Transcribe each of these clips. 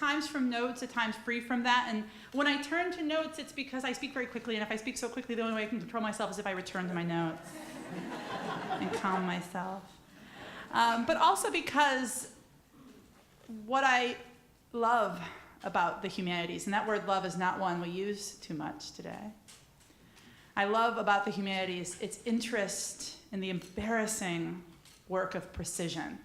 times from notes, at times free from that. And when I turn to notes, it's because I speak very quickly. And if I speak so quickly, the only way I can control myself is if I return to my notes and calm myself. But also because what I love about the humanities, and that word love is not one we use too much today. I love about the humanities its interest in the embarrassing work of precision.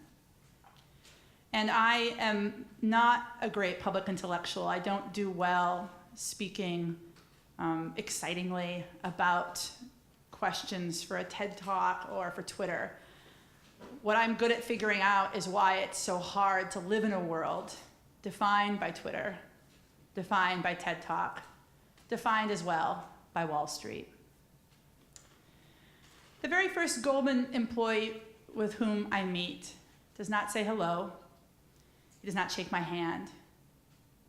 And I am not a great public intellectual. I don't do well speaking excitingly about questions for a TED Talk or for Twitter. What I'm good at figuring out is why it's so hard to live in a world defined by Twitter, defined by TED Talk, defined as well by Wall Street. The very first Goldman employee with whom I meet does not say hello. He does not shake my hand.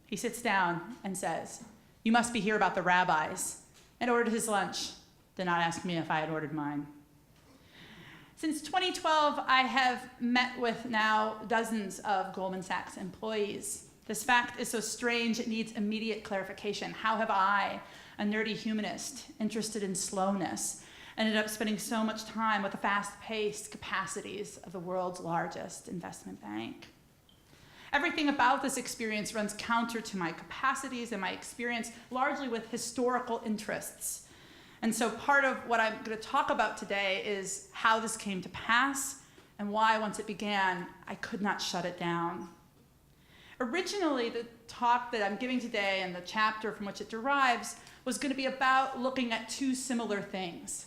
He sits down and says, "You must be here about the rabbis," and ordered his lunch. Did not ask me if I had ordered mine. Since 2012, I have met with now dozens of Goldman Sachs employees. This fact is so strange, it needs immediate clarification. How have I, a nerdy humanist interested in slowness, ended up spending so much time with the fast-paced capacities of the world's largest investment bank? Everything about this experience runs counter to my capacities and my experience largely with historical interests. And so part of what I'm going to talk about today is how this came to pass and why, once it began, I could not shut it down. Originally, the talk that I'm giving today and the chapter from which it derives was going to be about looking at two similar things: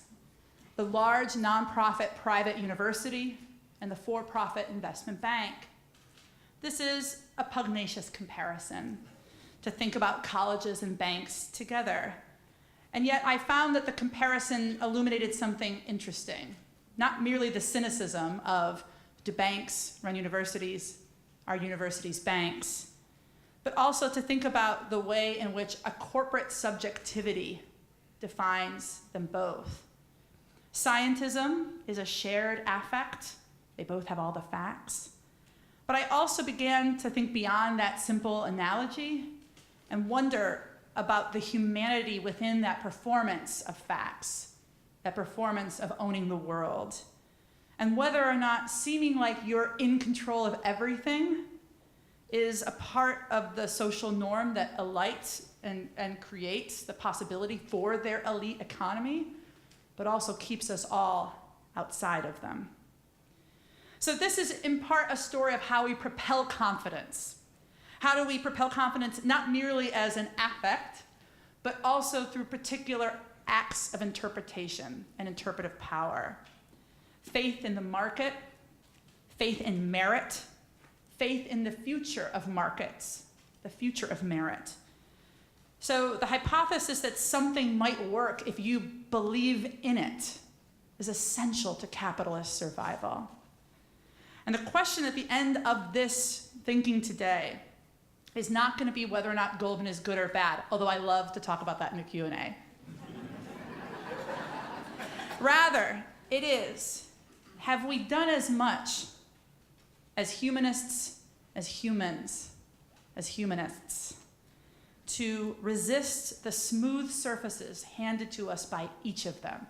the large nonprofit private university and the for-profit investment bank. This is a pugnacious comparison, to think about colleges and banks together. And yet I found that the comparison illuminated something interesting, not merely the cynicism of, do banks run universities? Are universities banks? But also to think about the way in which a corporate subjectivity defines them both. Scientism is a shared affect. They both have all the facts. But I also began to think beyond that simple analogy and wonder about the humanity within that performance of facts, that performance of owning the world, and whether or not seeming like you're in control of everything is a part of the social norm that elites and creates the possibility for their elite economy, but also keeps us all outside of them. So this is in part a story of how we propel confidence. How do we propel confidence not merely as an affect, but also through particular acts of interpretation and interpretive power? Faith in the market, faith in merit, faith in the future of markets, the future of merit. So the hypothesis that something might work if you believe in it is essential to capitalist survival. And the question at the end of this thinking today is not going to be whether or not Goldman is good or bad, although I love to talk about that in the Q&A. Rather, it is, have we done as much as humanists, as humans, as humanists, to resist the smooth surfaces handed to us by each of them?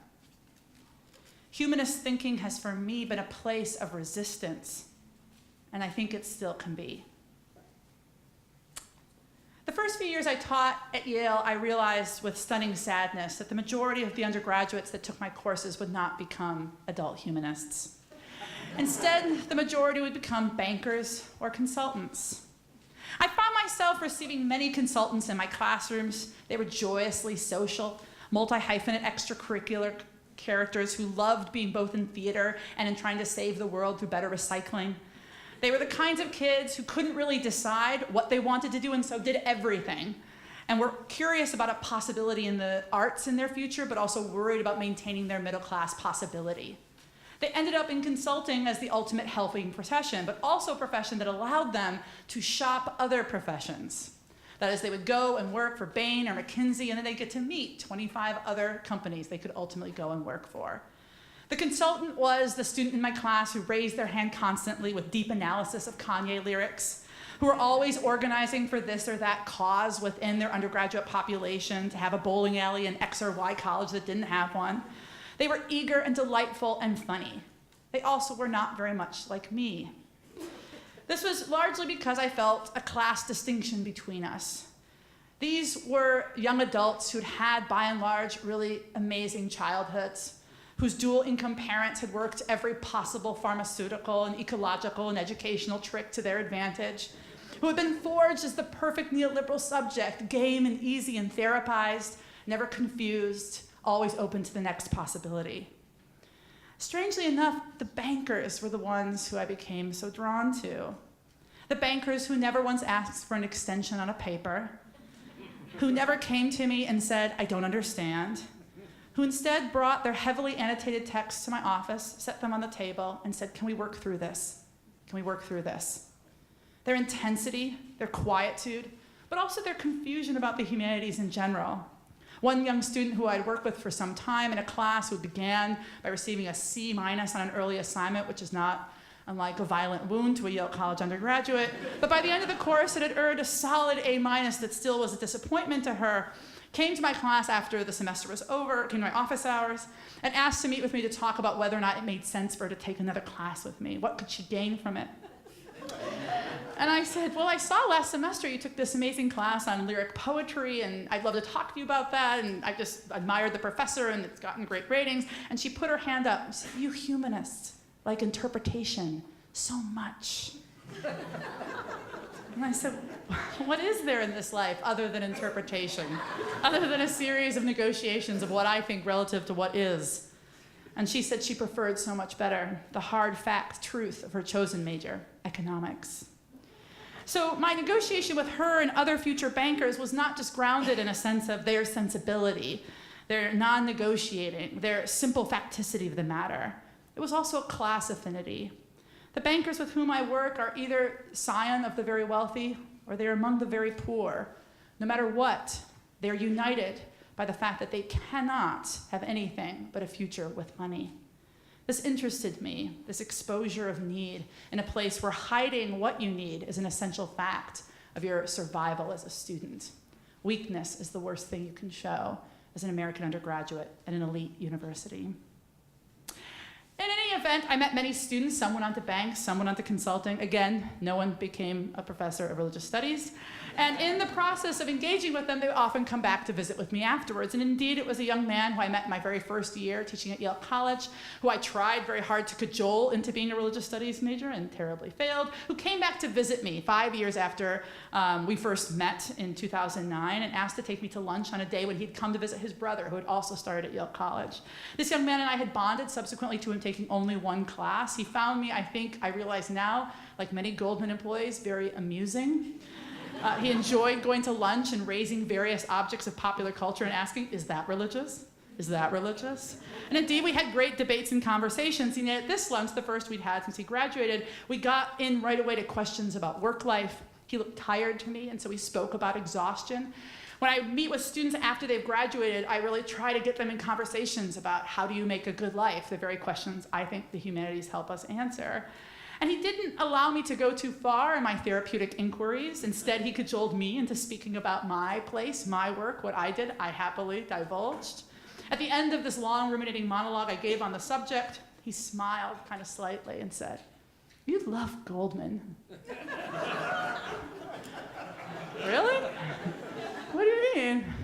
Humanist thinking has, for me, been a place of resistance, and I think it still can be. The first few years I taught at Yale, I realized with stunning sadness that the majority of the undergraduates that took my courses would not become adult humanists. Instead, the majority would become bankers or consultants. I found myself receiving many consultants in my classrooms. They were joyously social, multi-hyphenate extracurricular characters who loved being both in theater and in trying to save the world through better recycling. They were the kinds of kids who couldn't really decide what they wanted to do and so did everything, and were curious about a possibility in the arts in their future, but also worried about maintaining their middle-class possibility. They ended up in consulting as the ultimate helping profession, but also a profession that allowed them to shop other professions. That is, they would go and work for Bain or McKinsey, and then they'd get to meet 25 other companies they could ultimately go and work for. The consultant was the student in my class who raised their hand constantly with deep analysis of Kanye lyrics, who were always organizing for this or that cause within their undergraduate population, to have a bowling alley in X or Y college that didn't have one. They were eager and delightful and funny. They also were not very much like me. This was largely because I felt a class distinction between us. These were young adults who'd had, by and large, really amazing childhoods, whose dual-income parents had worked every possible pharmaceutical and ecological and educational trick to their advantage, who had been forged as the perfect neoliberal subject, game and easy and therapized, never confused, always open to the next possibility. Strangely enough, the bankers were the ones who I became so drawn to. The bankers who never once asked for an extension on a paper, who never came to me and said, "I don't understand," who instead brought their heavily annotated texts to my office, set them on the table, and said, "Can we work through this? Can we work through this?" Their intensity, their quietude, but also their confusion about the humanities in general. One young student who I'd worked with for some time in a class who began by receiving a C- on an early assignment, which is not unlike a violent wound to a Yale College undergraduate, but by the end of the course it had earned a solid A- that still was a disappointment to her, came to my class after the semester was over, came to my office hours, and asked to meet with me to talk about whether or not it made sense for her to take another class with me. What could she gain from it? And I said, "Well, I saw last semester you took this amazing class on lyric poetry, and I'd love to talk to you about that, and I just admired the professor, and it's gotten great ratings." And she put her hand up and said, "You humanists like interpretation so much." And I said, "What is there in this life other than interpretation, other than a series of negotiations of what I think relative to what is?" And she said she preferred so much better the hard fact truth of her chosen major, economics. So my negotiation with her and other future bankers was not just grounded in a sense of their sensibility, their non-negotiating, their simple facticity of the matter. It was also a class affinity. The bankers with whom I work are either scion of the very wealthy or they're among the very poor. No matter what, they're united by the fact that they cannot have anything but a future with money. This interested me, this exposure of need in a place where hiding what you need is an essential fact of your survival as a student. Weakness is the worst thing you can show as an American undergraduate at an elite university. In any event, I met many students. Some went on to banks, some went on to consulting. Again, no one became a professor of religious studies. And in the process of engaging with them, they would often come back to visit with me afterwards. And indeed, it was a young man who I met in my very first year teaching at Yale College, who I tried very hard to cajole into being a religious studies major and terribly failed, who came back to visit me 5 years after we first met in 2009 and asked to take me to lunch on a day when he'd come to visit his brother, who had also started at Yale College. This young man and I had bonded subsequently to him taking only one class. He found me, I realize now, like many Goldman employees, very amusing. He enjoyed going to lunch and raising various objects of popular culture and asking, "Is that religious? Is that religious?" And indeed, we had great debates and conversations. And yet at this lunch, the first we'd had since he graduated, we got in right away to questions about work life. He looked tired to me, and so we spoke about exhaustion. When I meet with students after they've graduated, I really try to get them in conversations about how do you make a good life, the very questions I think the humanities help us answer. And he didn't allow me to go too far in my therapeutic inquiries. Instead, he cajoled me into speaking about my place, my work, what I did. I happily divulged. At the end of this long ruminating monologue I gave on the subject, he smiled kind of slightly and said, "You love Goldman." Really? What do you mean?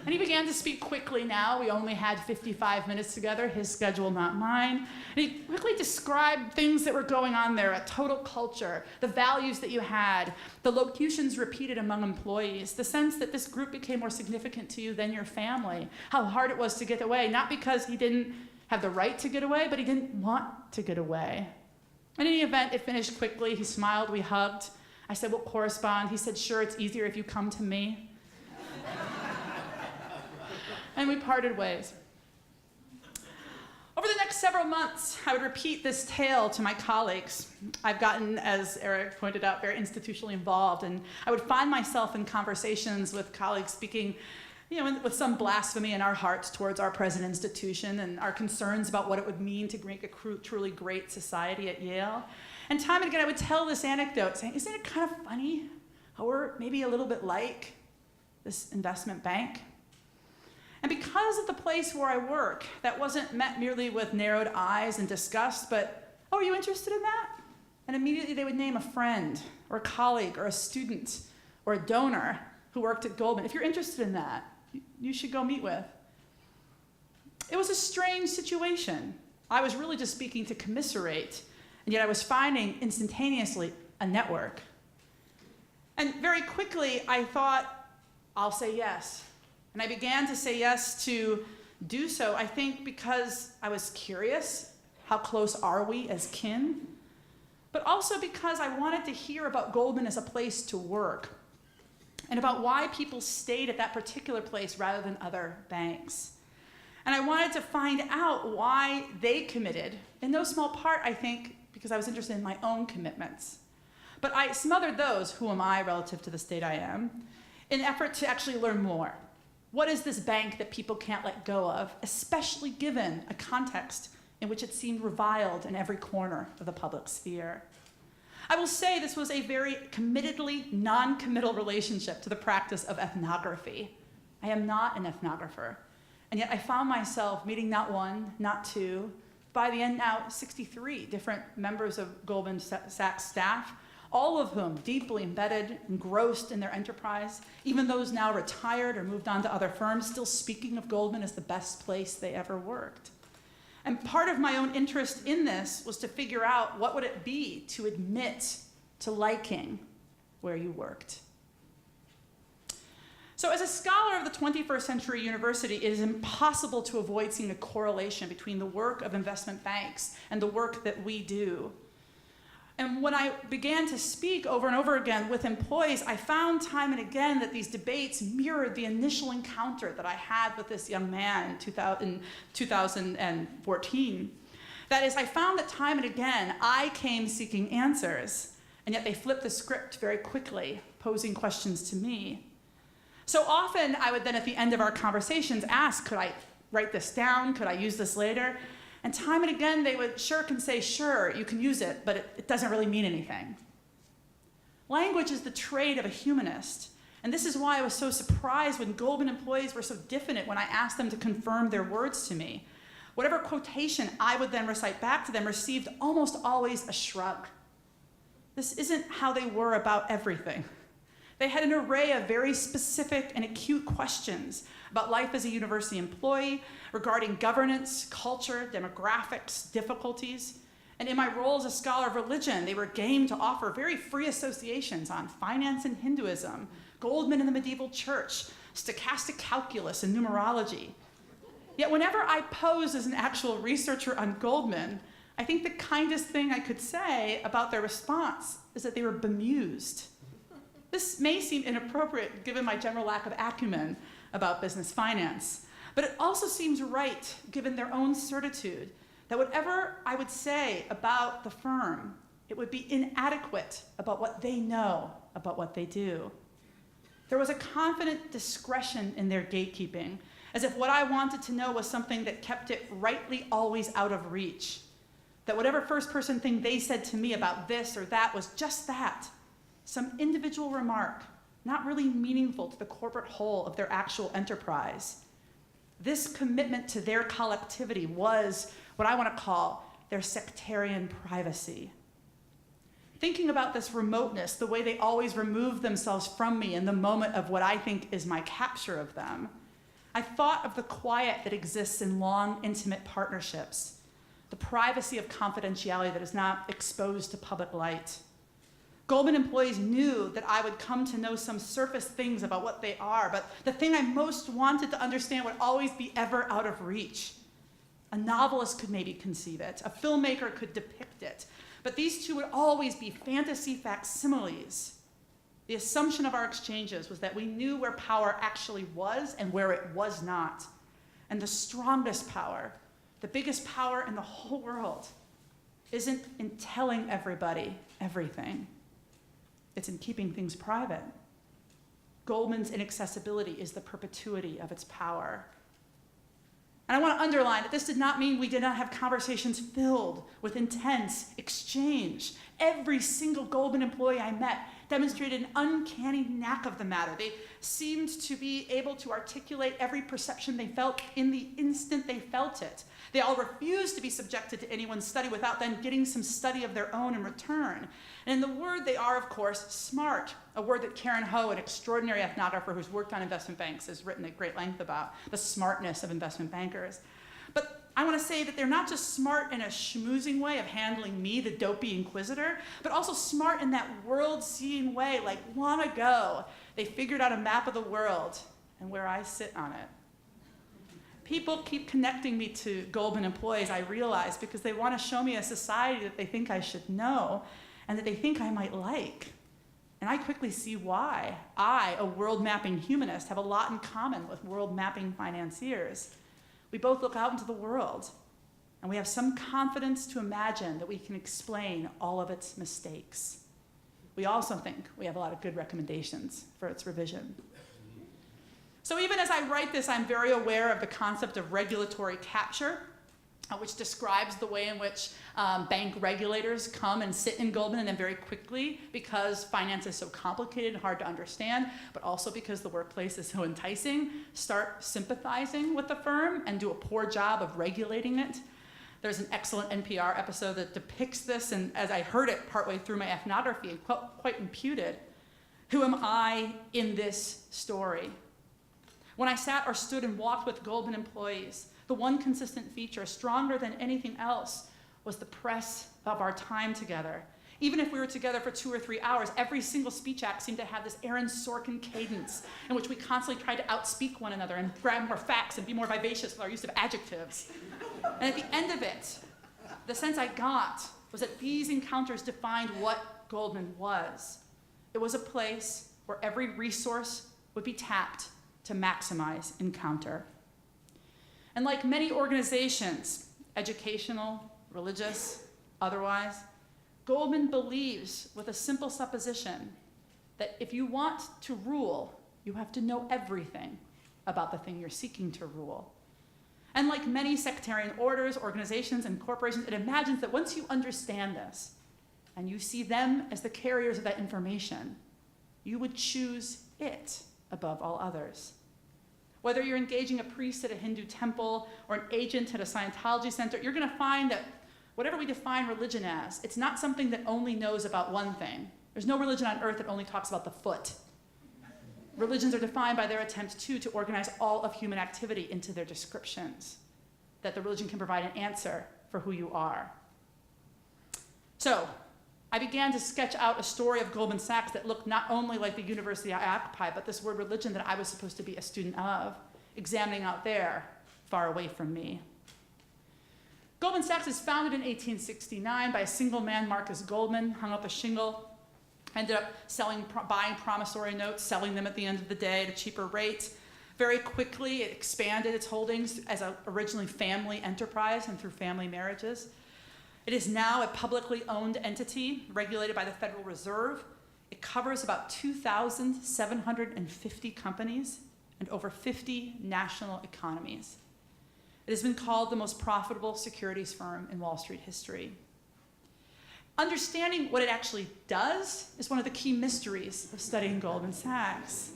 And he began to speak quickly now. We only had 55 minutes together, his schedule, not mine. And he quickly described things that were going on there, a total culture, the values that you had, the locutions repeated among employees, the sense that this group became more significant to you than your family, how hard it was to get away, not because he didn't have the right to get away, but he didn't want to get away. In any event, it finished quickly. He smiled, we hugged. I said, "We'll correspond." He said, "Sure, it's easier if you come to me." And we parted ways. Over the next several months, I would repeat this tale to my colleagues. I've gotten, as Eric pointed out, very institutionally involved, and I would find myself in conversations with colleagues speaking with some blasphemy in our hearts towards our present institution and our concerns about what it would mean to make a truly great society at Yale. And time and again, I would tell this anecdote saying, isn't it kind of funny how we're maybe a little bit like this investment bank? And because of the place where I work, that wasn't met merely with narrowed eyes and disgust, but, oh, are you interested in that? And immediately they would name a friend or a colleague or a student or a donor who worked at Goldman. If you're interested in that, you should go meet with. It was a strange situation. I was really just speaking to commiserate, and yet I was finding instantaneously a network. And very quickly, I thought, I'll say yes. And I began to say yes to do so, I think because I was curious, how close are we as kin? But also because I wanted to hear about Goldman as a place to work, and about why people stayed at that particular place rather than other banks. And I wanted to find out why they committed, in no small part, I think, because I was interested in my own commitments. But I smothered those, who am I relative to the state I am, in an effort to actually learn more. What is this bank that people can't let go of, especially given a context in which it seemed reviled in every corner of the public sphere? I will say this was a very committedly non-committal relationship to the practice of ethnography. I am not an ethnographer, and yet I found myself meeting not one, not two, by the end now 63 different members of Goldman Sachs staff, all of whom deeply embedded, engrossed in their enterprise, even those now retired or moved on to other firms, still speaking of Goldman as the best place they ever worked. And part of my own interest in this was to figure out what would it be to admit to liking where you worked. So as a scholar of the 21st century university, it is impossible to avoid seeing a correlation between the work of investment banks and the work that we do. And when I began to speak over and over again with employees, I found time and again that these debates mirrored the initial encounter that I had with this young man in 2014. That is, I found that time and again, I came seeking answers, and yet they flipped the script very quickly, posing questions to me. So often, I would then at the end of our conversations ask, could I write this down? Could I use this later? And time and again, they would say, sure, you can use it, but it doesn't really mean anything. Language is the trade of a humanist. And this is why I was so surprised when Goldman employees were so diffident when I asked them to confirm their words to me. Whatever quotation I would then recite back to them received almost always a shrug. This isn't how they were about everything. They had an array of very specific and acute questions about life as a university employee, regarding governance, culture, demographics, difficulties. And in my role as a scholar of religion, they were game to offer very free associations on finance and Hinduism, Goldman and the medieval church, stochastic calculus and numerology. Yet whenever I posed as an actual researcher on Goldman, I think the kindest thing I could say about their response is that they were bemused. This may seem inappropriate given my general lack of acumen about business finance, but it also seems right given their own certitude that whatever I would say about the firm, it would be inadequate about what they know about what they do. There was a confident discretion in their gatekeeping, as if what I wanted to know was something that kept it rightly always out of reach. That whatever first-person thing they said to me about this or that was just that, some individual remark, not really meaningful to the corporate whole of their actual enterprise. This commitment to their collectivity was what I want to call their sectarian privacy. Thinking about this remoteness, the way they always remove themselves from me in the moment of what I think is my capture of them, I thought of the quiet that exists in long, intimate partnerships, the privacy of confidentiality that is not exposed to public light. Goldman employees knew that I would come to know some surface things about what they are, but the thing I most wanted to understand would always be ever out of reach. A novelist could maybe conceive it, a filmmaker could depict it, but these two would always be fantasy facsimiles. The assumption of our exchanges was that we knew where power actually was and where it was not. And the strongest power, the biggest power in the whole world, isn't in telling everybody everything. It's in keeping things private. Goldman's inaccessibility is the perpetuity of its power. And I want to underline that this did not mean we did not have conversations filled with intense exchange. Every single Goldman employee I met demonstrated an uncanny knack of the matter. They seemed to be able to articulate every perception they felt in the instant they felt it. They all refused to be subjected to anyone's study without then getting some study of their own in return. And in the word, they are, of course, smart, a word that Karen Ho, an extraordinary ethnographer who's worked on investment banks, has written at great length about the smartness of investment bankers. But I want to say that they're not just smart in a schmoozing way of handling me, the dopey inquisitor, but also smart in that world-seeing way, like long ago, they figured out a map of the world and where I sit on it. People keep connecting me to Goldman employees, I realize, because they want to show me a society that they think I should know and that they think I might like. And I quickly see why I, a world-mapping humanist, have a lot in common with world-mapping financiers. We both look out into the world, and we have some confidence to imagine that we can explain all of its mistakes. We also think we have a lot of good recommendations for its revision. So even as I write this, I'm very aware of the concept of regulatory capture, which describes the way in which bank regulators come and sit in Goldman and then very quickly, because finance is so complicated and hard to understand, but also because the workplace is so enticing, start sympathizing with the firm and do a poor job of regulating it. There's an excellent NPR episode that depicts this, and as I heard it partway through my ethnography, it felt quite imputed. Who am I in this story? When I sat or stood and walked with Goldman employees, the one consistent feature, stronger than anything else, was the press of our time together. Even if we were together for 2 or 3 hours, every single speech act seemed to have this Aaron Sorkin cadence in which we constantly tried to outspeak one another and grab more facts and be more vivacious with our use of adjectives. And at the end of it, the sense I got was that these encounters defined what Goldman was. It was a place where every resource would be tapped to maximize encounter. And like many organizations, educational, religious, otherwise, Goldman believes with a simple supposition that if you want to rule, you have to know everything about the thing you're seeking to rule. And like many sectarian orders, organizations, and corporations, it imagines that once you understand this, and you see them as the carriers of that information, you would choose it above all others. Whether you're engaging a priest at a Hindu temple or an agent at a Scientology center, you're going to find that whatever we define religion as, it's not something that only knows about one thing. There's no religion on earth that only talks about the foot. Religions are defined by their attempt, too, to organize all of human activity into their descriptions, that the religion can provide an answer for who you are. So, I began to sketch out a story of Goldman Sachs that looked not only like the university I occupied, but this word religion that I was supposed to be a student of, examining out there, far away from me. Goldman Sachs is founded in 1869 by a single man, Marcus Goldman, hung up a shingle, ended up buying promissory notes, selling them at the end of the day at a cheaper rate. Very quickly, it expanded its holdings as an originally family enterprise and through family marriages. It is now a publicly owned entity regulated by the Federal Reserve. It covers about 2,750 companies and over 50 national economies. It has been called the most profitable securities firm in Wall Street history. Understanding what it actually does is one of the key mysteries of studying Goldman Sachs.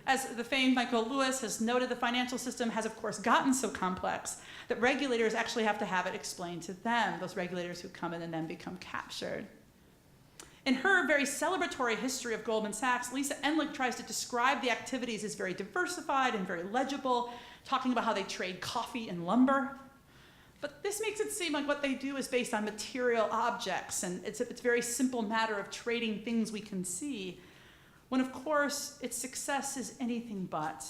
As the famed Michael Lewis has noted, the financial system has, of course, gotten so complex that regulators actually have to have it explained to them, those regulators who come in and then become captured. In her very celebratory history of Goldman Sachs, Lisa Enlich tries to describe the activities as very diversified and very legible, talking about how they trade coffee and lumber. But this makes it seem like what they do is based on material objects, and it's a very simple matter of trading things we can see, when of course its success is anything but.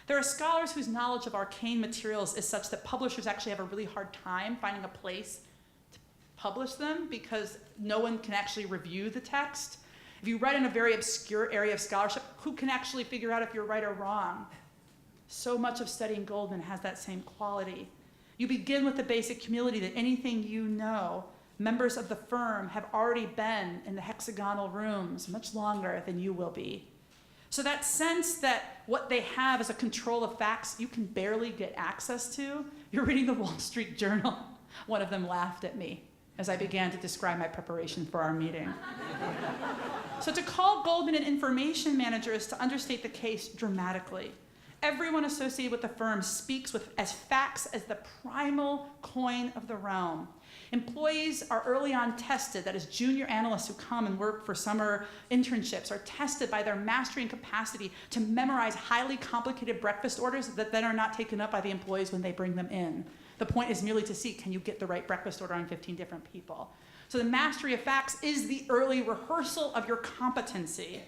There are scholars whose knowledge of arcane materials is such that publishers actually have a really hard time finding a place to publish them because no one can actually review the text. If you write in a very obscure area of scholarship, who can actually figure out if you're right or wrong? So much of studying Goldman has that same quality. You begin with the basic humility that anything you know, members of the firm have already been in the hexagonal rooms much longer than you will be. So that sense that what they have is a control of facts you can barely get access to. You're reading the Wall Street Journal. One of them laughed at me as I began to describe my preparation for our meeting. So to call Goldman an information manager is to understate the case dramatically. Everyone associated with the firm speaks as facts as the primal coin of the realm. Employees are early on tested, that is, junior analysts who come and work for summer internships are tested by their mastery and capacity to memorize highly complicated breakfast orders that then are not taken up by the employees when they bring them in. The point is merely to see, can you get the right breakfast order on 15 different people? So the mastery of facts is the early rehearsal of your competency.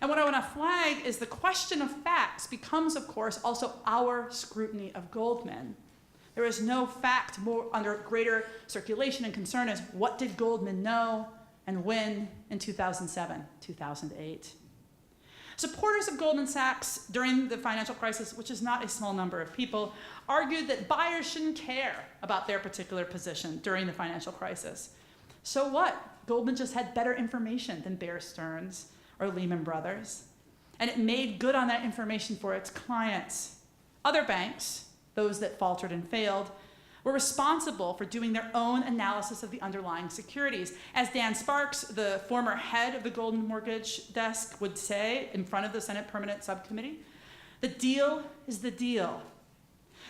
And what I want to flag is the question of facts becomes, of course, also our scrutiny of Goldman. There is no fact more under greater circulation and concern as what did Goldman know and when in 2007, 2008. Supporters of Goldman Sachs during the financial crisis, which is not a small number of people, argued that buyers shouldn't care about their particular position during the financial crisis. So what? Goldman just had better information than Bear Stearns or Lehman Brothers, and it made good on that information for its clients. Other banks, those that faltered and failed, were responsible for doing their own analysis of the underlying securities. As Dan Sparks, the former head of the Goldman Mortgage Desk, would say in front of the Senate Permanent Subcommittee, the deal is the deal.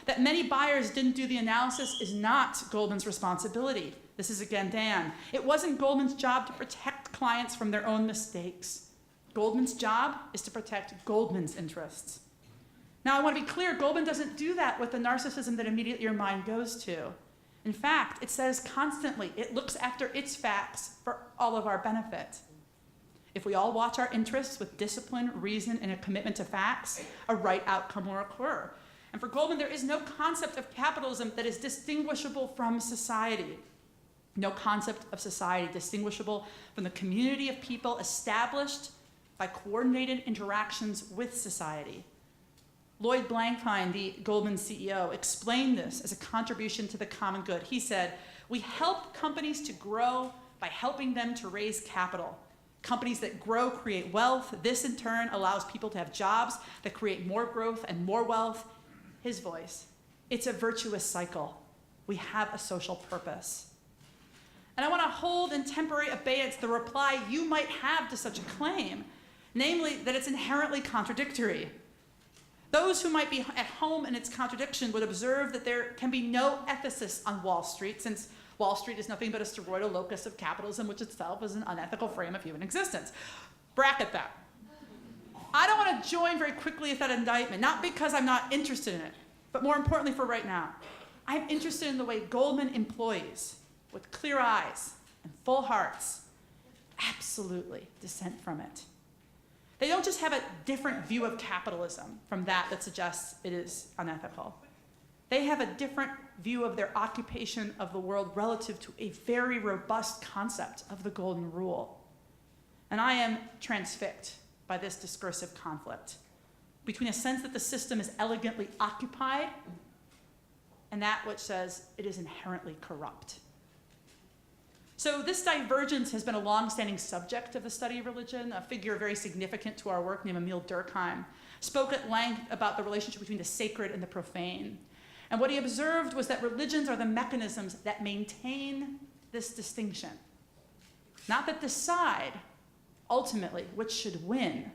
That many buyers didn't do the analysis is not Goldman's responsibility. This is again Dan. It wasn't Goldman's job to protect clients from their own mistakes. Goldman's job is to protect Goldman's interests. Now, I want to be clear, Goldman doesn't do that with the narcissism that immediately your mind goes to. In fact, it says constantly, it looks after its facts for all of our benefit. If we all watch our interests with discipline, reason, and a commitment to facts, a right outcome will occur. And for Goldman, there is no concept of capitalism that is distinguishable from society. No concept of society distinguishable from the community of people established by coordinated interactions with society. Lloyd Blankfein, the Goldman CEO, explained this as a contribution to the common good. He said, "We help companies to grow by helping them to raise capital. Companies that grow create wealth. This, in turn, allows people to have jobs that create more growth and more wealth." His voice. It's a virtuous cycle. We have a social purpose. And I want to hold in temporary abeyance the reply you might have to such a claim, namely that it's inherently contradictory. Those who might be at home in its contradiction would observe that there can be no ethicist on Wall Street, since Wall Street is nothing but a steroidal locus of capitalism, which itself is an unethical frame of human existence. Bracket that. I don't want to join very quickly with that indictment, not because I'm not interested in it, but more importantly for right now. I'm interested in the way Goldman employees, with clear eyes and full hearts, absolutely dissent from it. They don't just have a different view of capitalism from that suggests it is unethical. They have a different view of their occupation of the world relative to a very robust concept of the Golden Rule. And I am transfixed by this discursive conflict between a sense that the system is elegantly occupied and that which says it is inherently corrupt. So this divergence has been a long-standing subject of the study of religion. A figure very significant to our work named Emil Durkheim spoke at length about the relationship between the sacred and the profane. And what he observed was that religions are the mechanisms that maintain this distinction, not that decide ultimately which should win,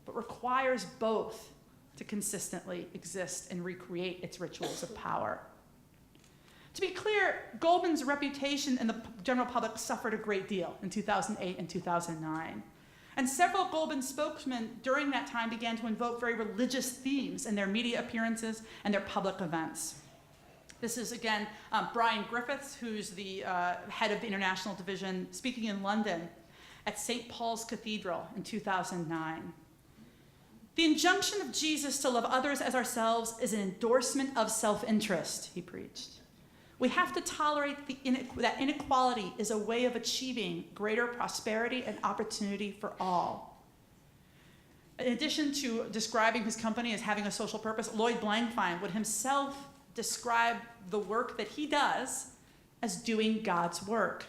but requires both to consistently exist and recreate its rituals of power. To be clear, Goldman's reputation in the general public suffered a great deal in 2008 and 2009. And several Goldman spokesmen during that time began to invoke very religious themes in their media appearances and their public events. This is, again, Brian Griffiths, who's the head of the international division, speaking in London at St. Paul's Cathedral in 2009. "The injunction of Jesus to love others as ourselves is an endorsement of self-interest," he preached. "We have to tolerate that inequality is a way of achieving greater prosperity and opportunity for all." In addition to describing his company as having a social purpose, Lloyd Blankfein would himself describe the work that he does as doing God's work.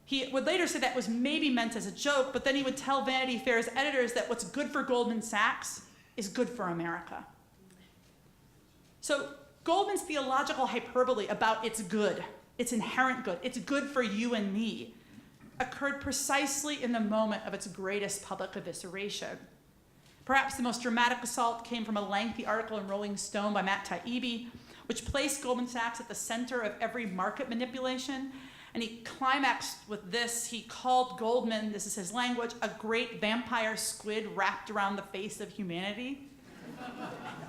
He would later say that was maybe meant as a joke, but then he would tell Vanity Fair's editors that what's good for Goldman Sachs is good for America. So Goldman's theological hyperbole about its good, its inherent good, it's good for you and me, occurred precisely in the moment of its greatest public evisceration. Perhaps the most dramatic assault came from a lengthy article in Rolling Stone by Matt Taibbi, which placed Goldman Sachs at the center of every market manipulation. And he climaxed with this. He called Goldman, this is his language, a great vampire squid wrapped around the face of humanity.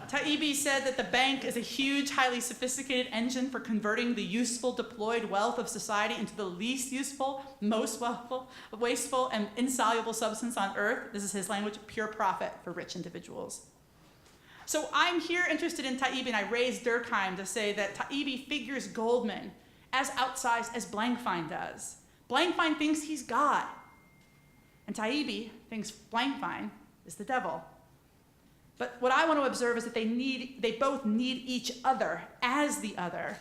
Taibbi said that the bank is a huge, highly sophisticated engine for converting the useful, deployed wealth of society into the least useful, most wasteful, and insoluble substance on earth. This is his language, pure profit for rich individuals. So I'm here interested in Taibbi, and I raised Durkheim to say that Taibbi figures Goldman as outsized as Blankfein does. Blankfein thinks he's God, and Taibbi thinks Blankfein is the devil. But what I want to observe is that they both need each other as the other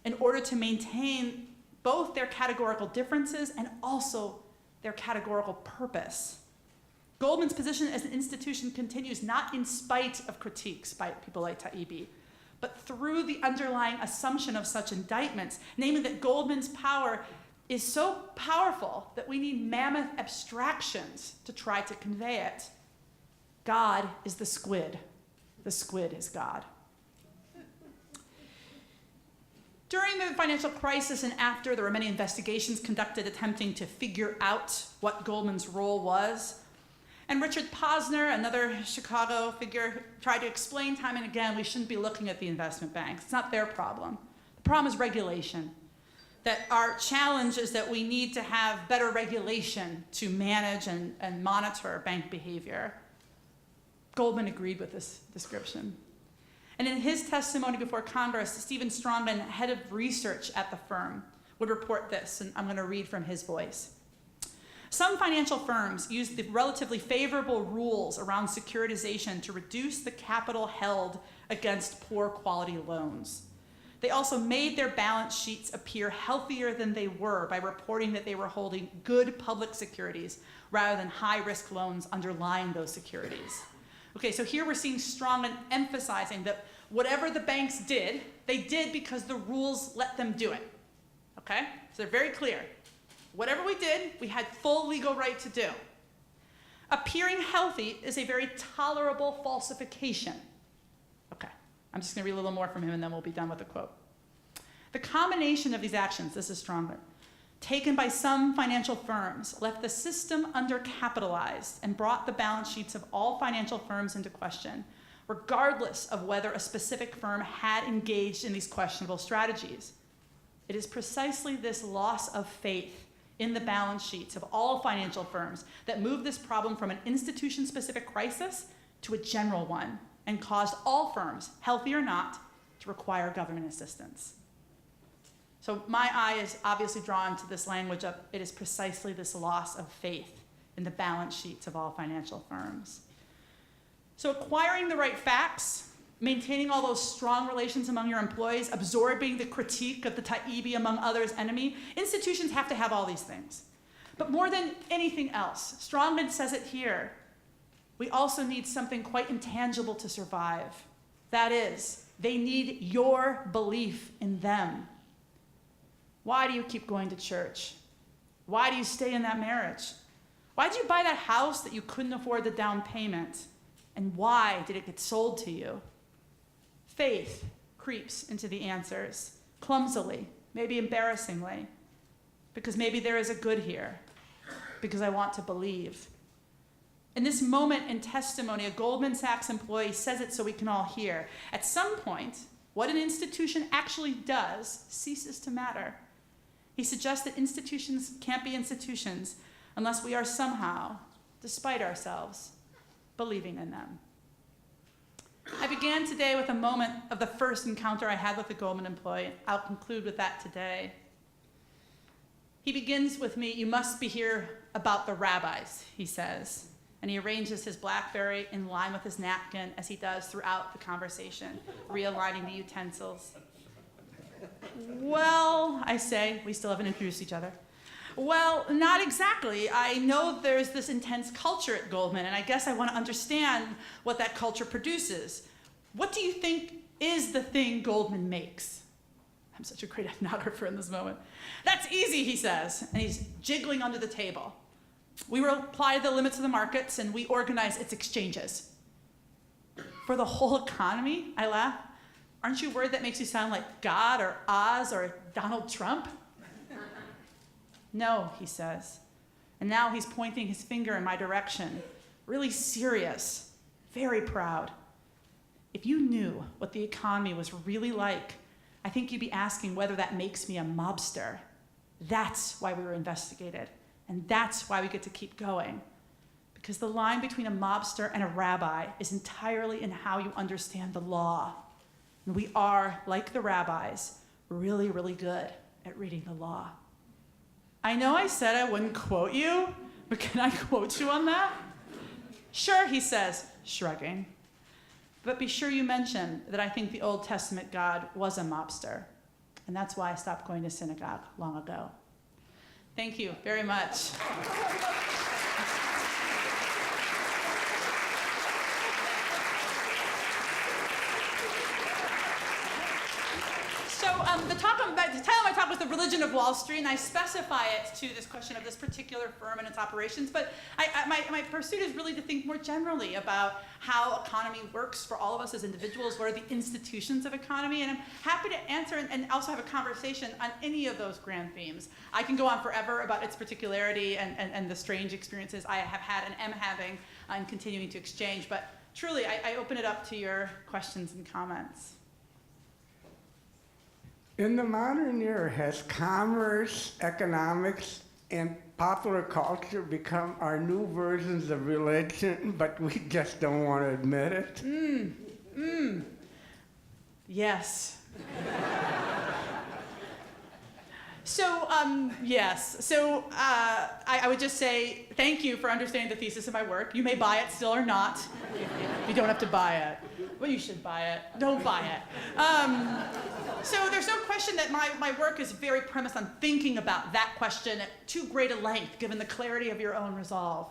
in order to maintain both their categorical differences and also their categorical purpose. Goldman's position as an institution continues not in spite of critiques by people like Taibbi, but through the underlying assumption of such indictments, namely that Goldman's power is so powerful that we need mammoth abstractions to try to convey it. God is the squid. The squid is God. During the financial crisis and after, there were many investigations conducted attempting to figure out what Goldman's role was. And Richard Posner, another Chicago figure, tried to explain time and again we shouldn't be looking at the investment banks. It's not their problem. The problem is regulation. That our challenge is that we need to have better regulation to manage and monitor bank behavior. Goldman agreed with this description. And in his testimony before Congress, Stephen Strongman, head of research at the firm, would report this, and I'm going to read from his voice. Some financial firms use the relatively favorable rules around securitization to reduce the capital held against poor quality loans. They also made their balance sheets appear healthier than they were by reporting that they were holding good public securities rather than high-risk loans underlying those securities. Okay, so here we're seeing Strongman emphasizing that whatever the banks did, they did because the rules let them do it. Okay? So they're very clear. Whatever we did, we had full legal right to do. Appearing healthy is a very tolerable falsification. Okay, I'm just going to read a little more from him and then we'll be done with the quote. The combination of these actions, this is stronger, taken by some financial firms left the system undercapitalized and brought the balance sheets of all financial firms into question, regardless of whether a specific firm had engaged in these questionable strategies. It is precisely this loss of faith in the balance sheets of all financial firms that moved this problem from an institution-specific crisis to a general one and caused all firms, healthy or not, to require government assistance. So my eye is obviously drawn to this language of it is precisely this loss of faith in the balance sheets of all financial firms. So acquiring the right facts, maintaining all those strong relations among your employees, absorbing the critique of the Taibbi, among others, enemy, institutions have to have all these things. But more than anything else, Strongman says it here, we also need something quite intangible to survive. That is, they need your belief in them. Why do you keep going to church? Why do you stay in that marriage? Why did you buy that house that you couldn't afford the down payment? And why did it get sold to you? Faith creeps into the answers, clumsily, maybe embarrassingly, because maybe there is a good here, because I want to believe. In this moment in testimony, a Goldman Sachs employee says it so we can all hear. At some point, what an institution actually does ceases to matter. He suggests that institutions can't be institutions unless we are somehow, despite ourselves, believing in them. I began today with a moment of the first encounter I had with a Goldman employee. I'll conclude with that today. He begins with me, "You must be here about the rabbis," he says. And he arranges his BlackBerry in line with his napkin, as he does throughout the conversation, realigning the utensils. "Well," I say, we still haven't introduced each other. Well, not exactly. I know there's this intense culture at Goldman, and I guess I want to understand what that culture produces. What do you think is the thing Goldman makes? I'm such a great ethnographer in this moment. That's easy, he says, and he's jiggling under the table. We will apply the limits of the markets, and we organize its exchanges. For the whole economy, I laugh. Aren't you worried that makes you sound like God or Oz or Donald Trump? No, he says. And now he's pointing his finger in my direction, really serious, very proud. If you knew what the economy was really like, I think you'd be asking whether that makes me a mobster. That's why we were investigated, and that's why we get to keep going. Because the line between a mobster and a rabbi is entirely in how you understand the law. And we are, like the rabbis, really, really good at reading the law. I know I said I wouldn't quote you, but can I quote you on that? Sure, he says, shrugging. But be sure you mention that I think the Old Testament God was a mobster. And that's why I stopped going to synagogue long ago. Thank you very much. The title of my talk was The Religion of Wall Street, and I specify it to this question of this particular firm and its operations, but my pursuit is really to think more generally about how economy works for all of us as individuals, what are the institutions of economy, and I'm happy to answer and also have a conversation on any of those grand themes. I can go on forever about its particularity and the strange experiences I have had and am having and continuing to exchange, but truly, I open it up to your questions and comments. In the modern era, has commerce, economics, and popular culture become our new versions of religion, but we just don't want to admit it? Yes. Yes. So I would just say thank you for understanding the thesis of my work. You may buy it still or not. You don't have to buy it. Well, you should buy it. Don't buy it. So there's no question that my work is very premised on thinking about that question at too great a length, given the clarity of your own resolve.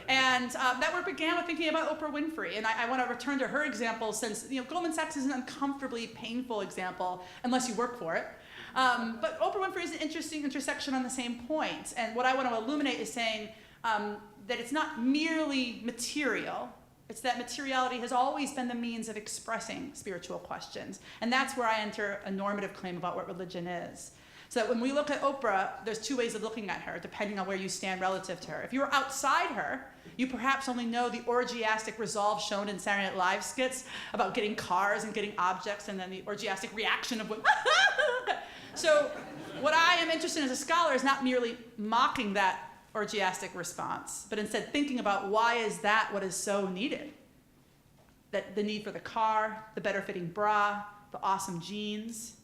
And that work began with thinking about Oprah Winfrey. And I want to return to her example since Goldman Sachs is an uncomfortably painful example, unless you work for it. But Oprah Winfrey is an interesting intersection on the same point. And what I want to illuminate is saying that it's not merely material. It's that materiality has always been the means of expressing spiritual questions. And that's where I enter a normative claim about what religion is. So that when we look at Oprah, there's two ways of looking at her, depending on where you stand relative to her. If you're outside her, you perhaps only know the orgiastic resolve shown in Saturday Night Live skits about getting cars and getting objects, and then the orgiastic reaction of women. So what I am interested in as a scholar is not merely mocking that orgiastic response, but instead thinking about why is that what is so needed? That the need for the car, the better fitting bra, the awesome jeans.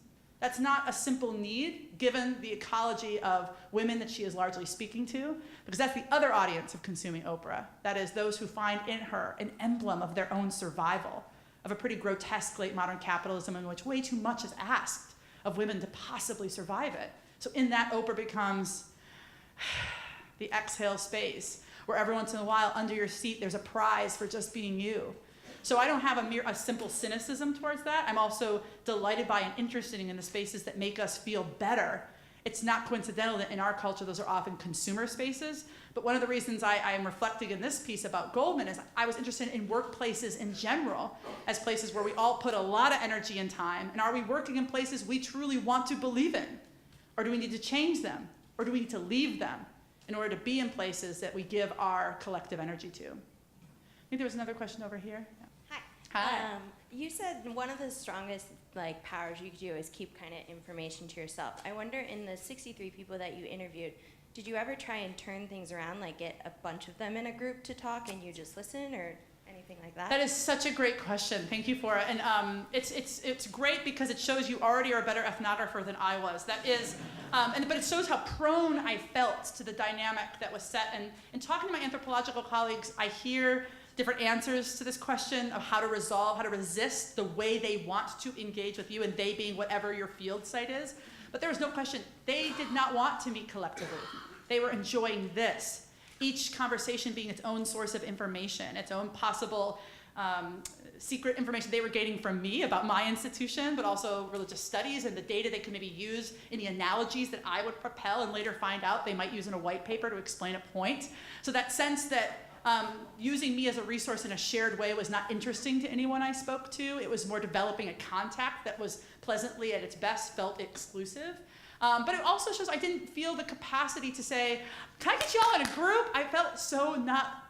That's not a simple need given the ecology of women that she is largely speaking to, because that's the other audience of consuming Oprah. That is those who find in her an emblem of their own survival, of a pretty grotesque late modern capitalism in which way too much is asked of women to possibly survive it. So in that, Oprah becomes the exhale space, where every once in a while under your seat there's a prize for just being you. So I don't have a simple cynicism towards that. I'm also delighted by and interested in the spaces that make us feel better. It's not coincidental that in our culture those are often consumer spaces, but one of the reasons I am reflecting in this piece about Goldman is I was interested in workplaces in general as places where we all put a lot of energy and time, and are we working in places we truly want to believe in? Or do we need to change them? Or do we need to leave them in order to be in places that we give our collective energy to? I think there was another question over here. Yeah. Hi. You said one of the strongest powers you could do is keep kind of information to yourself. I wonder, in the 63 people that you interviewed, did you ever try and turn things around, get a bunch of them in a group to talk and you just listen, or anything like that? That is such a great question. Thank you for it. And it's great because it shows you already are a better ethnographer than I was. That is, but it shows how prone I felt to the dynamic that was set. And in talking to my anthropological colleagues, I hear different answers to this question of how to resolve, how to resist the way they want to engage with you, and they being whatever your field site is. But there was no question, they did not want to meet collectively. They were enjoying this. Each conversation being its own source of information, its own possible secret information they were gaining from me about my institution, but also religious studies and the data they could maybe use in the analogies that I would propel and later find out they might use in a white paper to explain a point. So that sense that using me as a resource in a shared way was not interesting to anyone I spoke to. It was more developing a contact that was pleasantly, at its best, felt exclusive. But it also shows I didn't feel the capacity to say, can I get you all in a group? I felt so not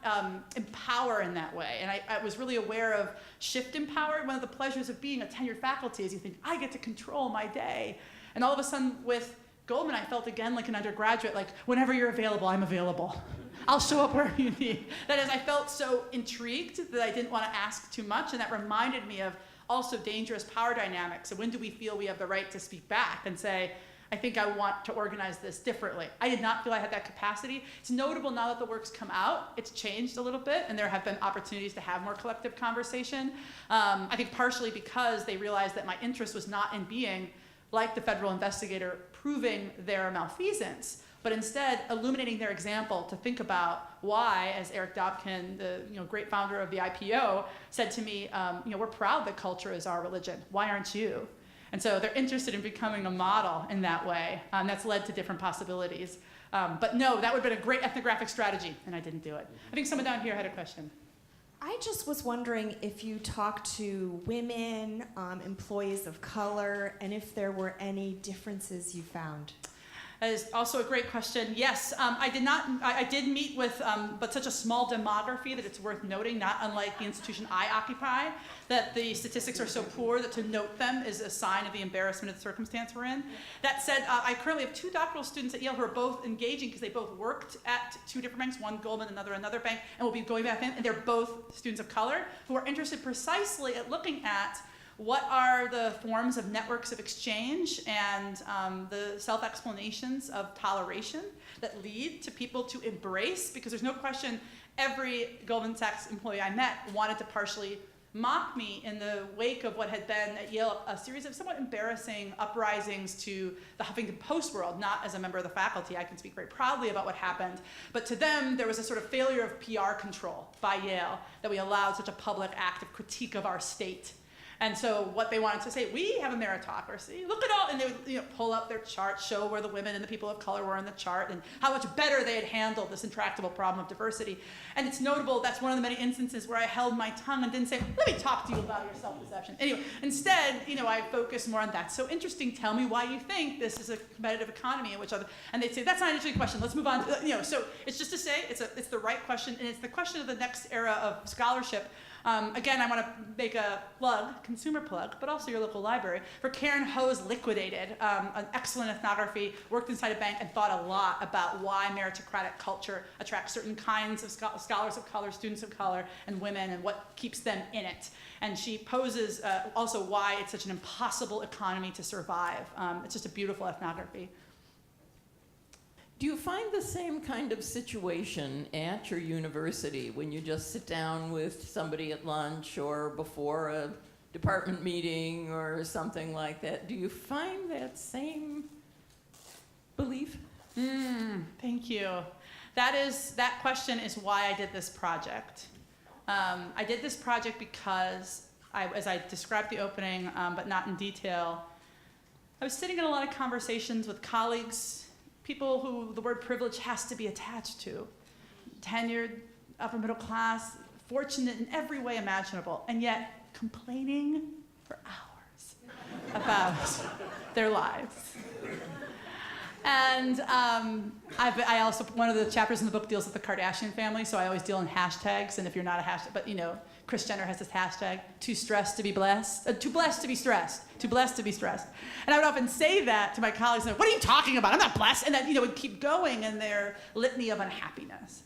empowered in that way. And I was really aware of shift empowered. One of the pleasures of being a tenured faculty is you think, I get to control my day. And all of a sudden with Goldman, I felt again like an undergraduate, like whenever you're available, I'm available. I'll show up wherever you need. That is, I felt so intrigued that I didn't want to ask too much. And that reminded me of also dangerous power dynamics. And when do we feel we have the right to speak back and say, I think I want to organize this differently. I did not feel I had that capacity. It's notable now that the work's come out, it's changed a little bit, and there have been opportunities to have more collective conversation. I think partially because they realized that my interest was not in being like the federal investigator proving their malfeasance, but instead illuminating their example to think about why, as Eric Dobkin, the great founder of the IPO, said to me, we're proud that culture is our religion. Why aren't you? And so they're interested in becoming a model in that way. That's led to different possibilities. But no, that would have been a great ethnographic strategy, and I didn't do it. I think someone down here had a question. I just was wondering if you talked to women, employees of color, and if there were any differences you found. That is also a great question. Yes, I did not. I did meet with, but such a small demography that it's worth noting, not unlike the institution I occupy, that the statistics are so poor that to note them is a sign of the embarrassment of the circumstance we're in. That said, I currently have 2 doctoral students at Yale who are both engaging because they both worked at 2 different banks, one Goldman, another bank, and will be going back in, and they're both students of color who are interested precisely at looking at what are the forms of networks of exchange and the self-explanations of toleration that lead to people to embrace, because there's no question every Goldman Sachs employee I met wanted to partially mock me in the wake of what had been at Yale a series of somewhat embarrassing uprisings to the Huffington Post world, not as a member of the faculty. I can speak very proudly about what happened, but to them there was a sort of failure of PR control by Yale that we allowed such a public act of critique of our state. And so what they wanted to say, we have a meritocracy, look at all, and they would pull up their chart, show where the women and the people of color were in the chart, and how much better they had handled this intractable problem of diversity. And it's notable, that's one of the many instances where I held my tongue and didn't say, let me talk to you about your self-deception. Anyway, instead, I focused more on that. So interesting, tell me why you think this is a competitive economy in which other, and they'd say, that's not actually a question, let's move on. So it's just to say, it's the right question, and it's the question of the next era of scholarship. Again, I want to make a plug, consumer plug, but also your local library, for Karen Ho's Liquidated, an excellent ethnography, worked inside a bank and thought a lot about why meritocratic culture attracts certain kinds of scholars of color, students of color, and women, and what keeps them in it. And she poses also why it's such an impossible economy to survive. It's just a beautiful ethnography. Do you find the same kind of situation at your university when you just sit down with somebody at lunch or before a department meeting or something like that? Do you find that same belief? Thank you. That question is why I did this project. I did this project because, as I described the opening, but not in detail, I was sitting in a lot of conversations with colleagues, people who the word privilege has to be attached to. Tenured, upper middle class, fortunate in every way imaginable, and yet complaining for hours about their lives. And I also, one of the chapters in the book deals with the Kardashian family, so I always deal in hashtags, and if you're not a hashtag, but Kris Jenner has this hashtag, too stressed to be blessed, too blessed to be stressed, too blessed to be stressed. And I would often say that to my colleagues, and what are you talking about? I'm not blessed. And then, would keep going in their litany of unhappiness.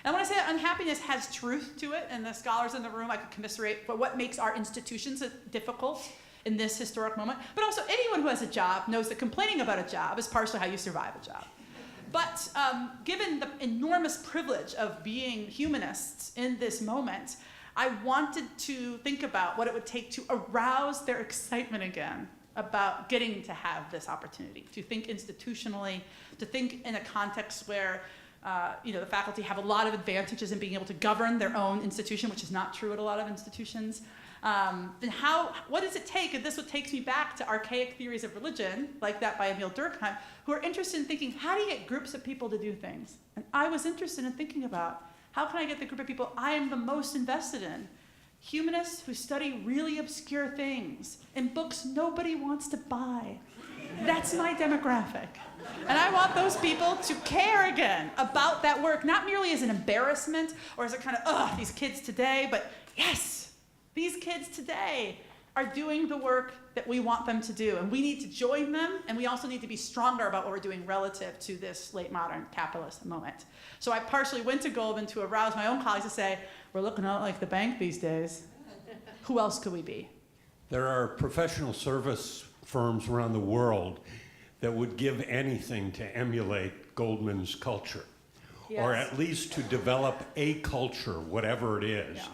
And when I say that unhappiness has truth to it, and the scholars in the room, I could commiserate for what makes our institutions difficult in this historic moment. But also anyone who has a job knows that complaining about a job is partially how you survive a job. But given the enormous privilege of being humanists in this moment, I wanted to think about what it would take to arouse their excitement again about getting to have this opportunity, to think institutionally, to think in a context where the faculty have a lot of advantages in being able to govern their own institution, which is not true at a lot of institutions. Then what does it take? And this what takes me back to archaic theories of religion, like that by Emil Durkheim, who are interested in thinking, how do you get groups of people to do things? And I was interested in thinking about, how can I get the group of people I am the most invested in? Humanists who study really obscure things in books nobody wants to buy. That's my demographic. And I want those people to care again about that work, not merely as an embarrassment or as a kind of, these kids today, but yes, these kids today are doing the work that we want them to do. And we need to join them, and we also need to be stronger about what we're doing relative to this late modern capitalist moment. So I partially went to Goldman to arouse my own colleagues to say, we're looking out like the bank these days. Who else could we be? There are professional service firms around the world that would give anything to emulate Goldman's culture, or at least to develop a culture, whatever it is. Yeah.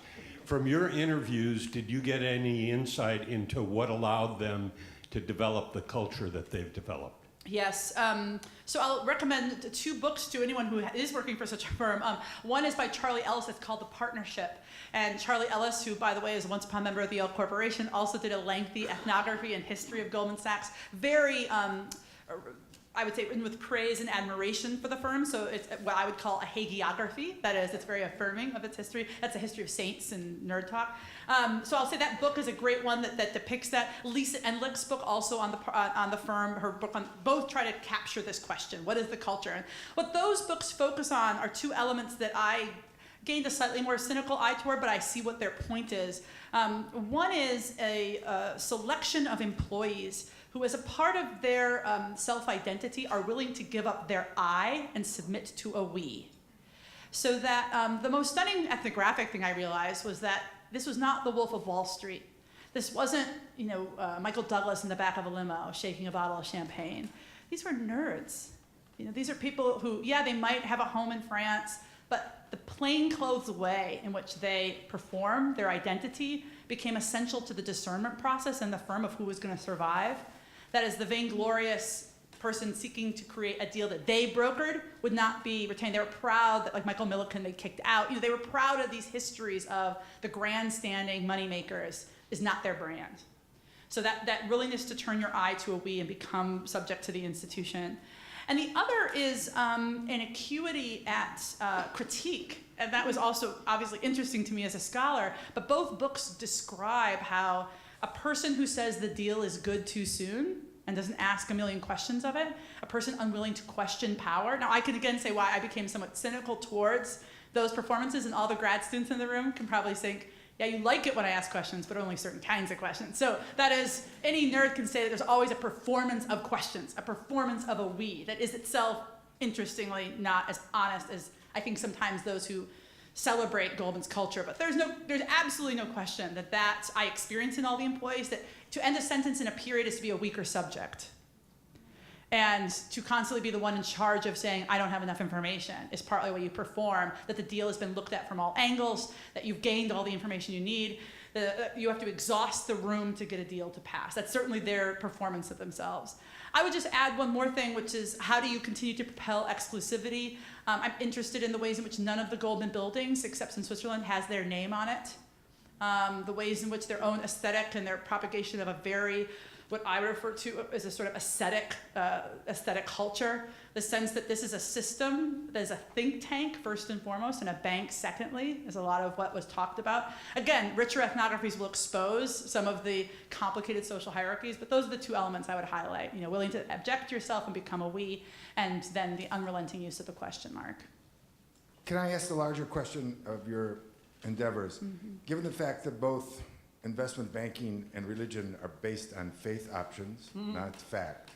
From your interviews, did you get any insight into what allowed them to develop the culture that they've developed? Yes, so I'll recommend 2 books to anyone who is working for such a firm. One is by Charlie Ellis, it's called The Partnership. And Charlie Ellis, who by the way is a once upon member of the Yale Corporation, also did a lengthy ethnography and history of Goldman Sachs. Very, I would say, written with praise and admiration for the firm. So it's what I would call a hagiography. That is, it's very affirming of its history. That's a history of saints and nerd talk. So I'll say that book is a great one that depicts that. Lisa Endlich's book, also on the firm, her book on, both try to capture this question: what is the culture? And what those books focus on are 2 elements that I gained a slightly more cynical eye toward, but I see what their point is. One is a selection of employees who, as a part of their self-identity, are willing to give up their I and submit to a we. So that the most stunning ethnographic thing I realized was that this was not the Wolf of Wall Street. This wasn't, Michael Douglas in the back of a limo shaking a bottle of champagne. These were nerds. These are people who, they might have a home in France, but the plainclothes way in which they perform their identity became essential to the discernment process in the firm of who was going to survive. That is, the vainglorious person seeking to create a deal that they brokered would not be retained. They were proud that, like Michael Millikan, they kicked out. They were proud of these histories of the grandstanding moneymakers is not their brand. So that willingness to turn your eye to a we and become subject to the institution. And the other is an acuity at critique. And that was also obviously interesting to me as a scholar. But both books describe how a person who says the deal is good too soon and doesn't ask a million questions of it, a person unwilling to question power. Now, I can again say why I became somewhat cynical towards those performances, and all the grad students in the room can probably think, yeah, you like it when I ask questions, but only certain kinds of questions. So that is, any nerd can say that there's always a performance of questions, a performance of a we, that is itself, interestingly, not as honest as I think sometimes those who celebrate Goldman's culture. But there's absolutely no question that I experience in all the employees, that to end a sentence in a period is to be a weaker subject. And to constantly be the one in charge of saying, I don't have enough information, is partly what you perform, that the deal has been looked at from all angles, that you've gained all the information you need, that you have to exhaust the room to get a deal to pass. That's certainly their performance of themselves. I would just add one more thing, which is, how do you continue to propel exclusivity? I'm interested in the ways in which none of the Goldman buildings, except in Switzerland, has their name on it. The ways in which their own aesthetic and their propagation of a very, what I refer to as a sort of aesthetic culture, the sense that this is a system, that is a think tank first and foremost, and a bank secondly, is a lot of what was talked about. Again, richer ethnographies will expose some of the complicated social hierarchies, but those are the 2 elements I would highlight. Willing to object yourself and become a we, and then the unrelenting use of the question mark. Can I ask the larger question of your endeavors? Mm-hmm. Given the fact that both investment banking and religion are based on faith options, not fact,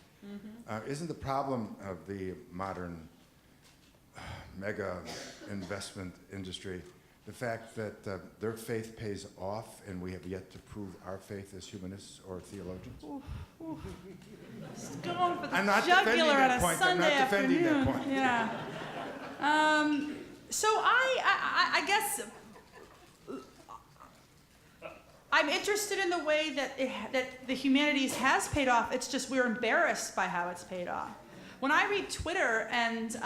isn't the problem of the modern mega investment industry the fact that their faith pays off and we have yet to prove our faith as humanists or theologians? Just going for the I'm not jugular defending on that a point. Sunday I'm not defending afternoon. that point. Yeah. So I guess I'm interested in the way that the humanities has paid off. It's just we're embarrassed by how it's paid off. When I read Twitter and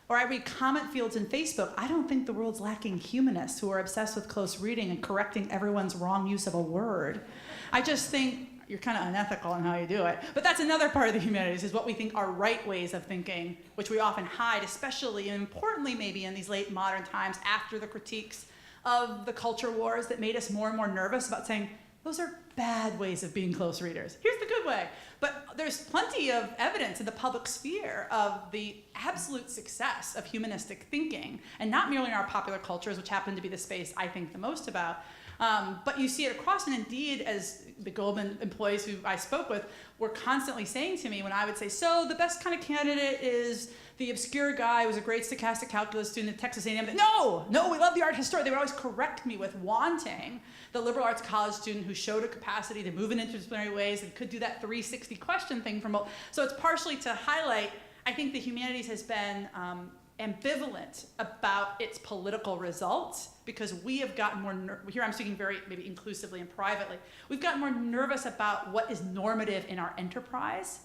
or I read comment fields in Facebook, I don't think the world's lacking humanists who are obsessed with close reading and correcting everyone's wrong use of a word. I just think you're kind of unethical in how you do it. But that's another part of the humanities, is what we think are right ways of thinking, which we often hide, especially and importantly maybe in these late modern times after the critiques of the culture wars that made us more and more nervous about saying, those are bad ways of being close readers. Here's the good way. But there's plenty of evidence in the public sphere of the absolute success of humanistic thinking, and not merely in our popular cultures, which happen to be the space I think the most about, but you see it across, and indeed, as the Goldman employees who I spoke with were constantly saying to me when I would say, so the best kind of candidate is the obscure guy who was a great stochastic calculus student at Texas A&M. No, we love the art historian. They would always correct me with wanting the liberal arts college student who showed a capacity to move in interdisciplinary ways and could do that 360 question thing from both. So it's partially to highlight, I think the humanities has been ambivalent about its political results, because we have gotten more, here I'm speaking very maybe inclusively and privately, we've gotten more nervous about what is normative in our enterprise.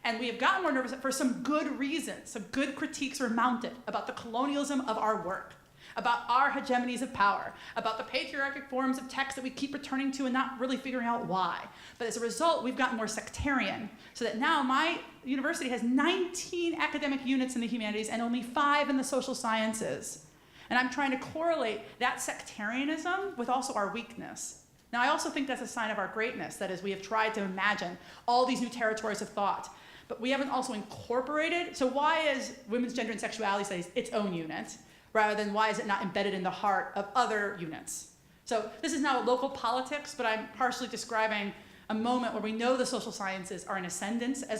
And we have gotten more nervous for some good reasons. Some good critiques were mounted about the colonialism of our work, about our hegemonies of power, about the patriarchic forms of text that we keep returning to and not really figuring out why. But as a result, we've gotten more sectarian, so that now my university has 19 academic units in the humanities and only 5 in the social sciences. And I'm trying to correlate that sectarianism with also our weakness. Now, I also think that's a sign of our greatness. That is, we have tried to imagine all these new territories of thought, but we haven't also incorporated. So why is women's gender and sexuality studies its own unit, rather than why is it not embedded in the heart of other units? So this is now local politics, but I'm partially describing a moment where we know the social sciences are in ascendance, as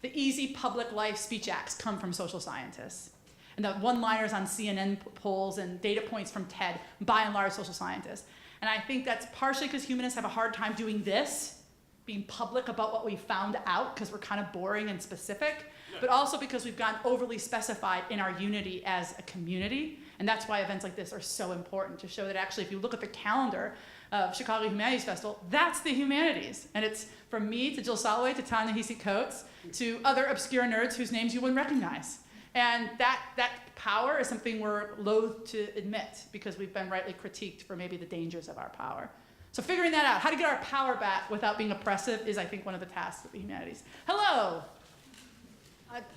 the easy public life speech acts come from social scientists. And the one-liners on CNN polls and data points from TED, by and large, social scientists. And I think that's partially because humanists have a hard time doing this, being public about what we found out, because we're kind of boring and specific, but also because we've gotten overly specified in our unity as a community. And that's why events like this are so important, to show that actually if you look at the calendar of Chicago Humanities Festival, that's the humanities. And it's from me to Jill Soloway to Ta-Nehisi Coates to other obscure nerds whose names you wouldn't recognize. And that power is something we're loath to admit, because we've been rightly critiqued for maybe the dangers of our power. So figuring that out, how to get our power back without being oppressive, is I think one of the tasks of the humanities. Hello.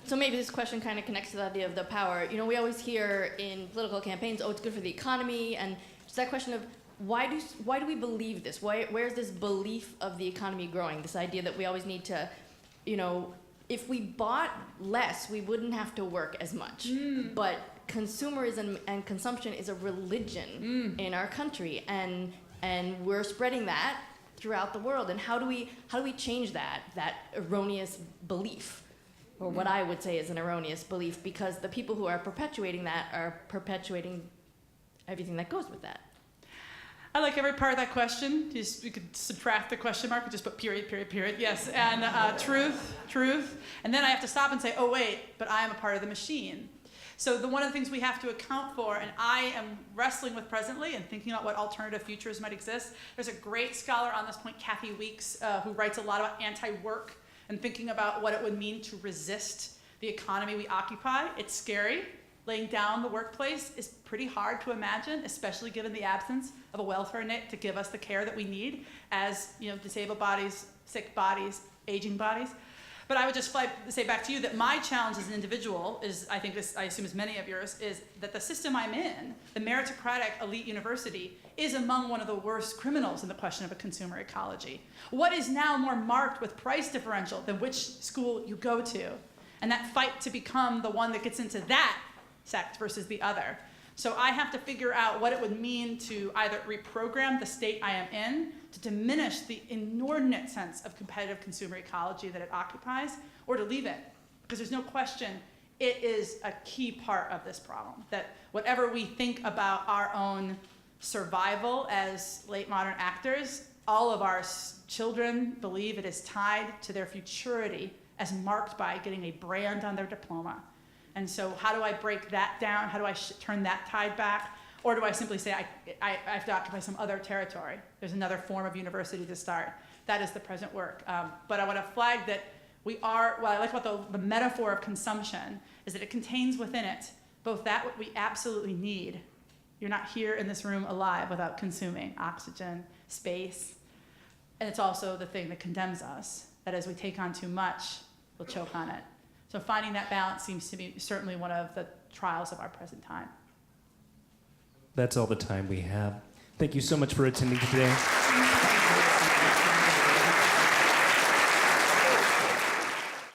So maybe this question kind of connects to the idea of the power. You know, we always hear in political campaigns, oh, it's good for the economy, and just that question of why do we believe this? Where's this belief of the economy growing? This idea that we always need to, you know, if we bought less, we wouldn't have to work as much. But consumerism and consumption is a religion in our country, and we're spreading that throughout the world. And how do we change that erroneous belief, or what I would say is an erroneous belief, because the people who are perpetuating that are perpetuating everything that goes with that. I like every part of that question. You could subtract the question mark and just put period, period, period. Yes, and truth. And then I have to stop and say, oh wait, but I am a part of the machine. So one of the things we have to account for, and I am wrestling with presently and thinking about what alternative futures might exist. There's a great scholar on this point, Kathy Weeks, who writes a lot about anti-work and thinking about what it would mean to resist the economy we occupy. It's scary. Laying down the workplace is pretty hard to imagine, especially given the absence of a welfare net to give us the care that we need as, you know, disabled bodies, sick bodies, aging bodies. But I would just say back to you that my challenge as an individual is, I think this, I assume as many of yours, is that the system I'm in, the meritocratic elite university, is among one of the worst criminals in the question of a consumer ecology. What is now more marked with price differential than which school you go to? And that fight to become the one that gets into that sect versus the other. So I have to figure out what it would mean to either reprogram the state I am in to diminish the inordinate sense of competitive consumer ecology that it occupies, or to leave it. Because there's no question it is a key part of this problem, that whatever we think about our own survival as late modern actors, all of our children believe it is tied to their futurity as marked by getting a brand on their diploma. And so how do I break that down? How do I turn that tide back? Or do I simply say I have to occupy some other territory? There's another form of university to start. That is the present work. But I want to flag that what I like about the metaphor of consumption is that it contains within it both that what we absolutely need. You're not here in this room alive without consuming oxygen, space. And it's also the thing that condemns us, that as we take on too much, we'll choke on it. So finding that balance seems to be certainly one of the trials of our present time. That's all the time we have. Thank you so much for attending today.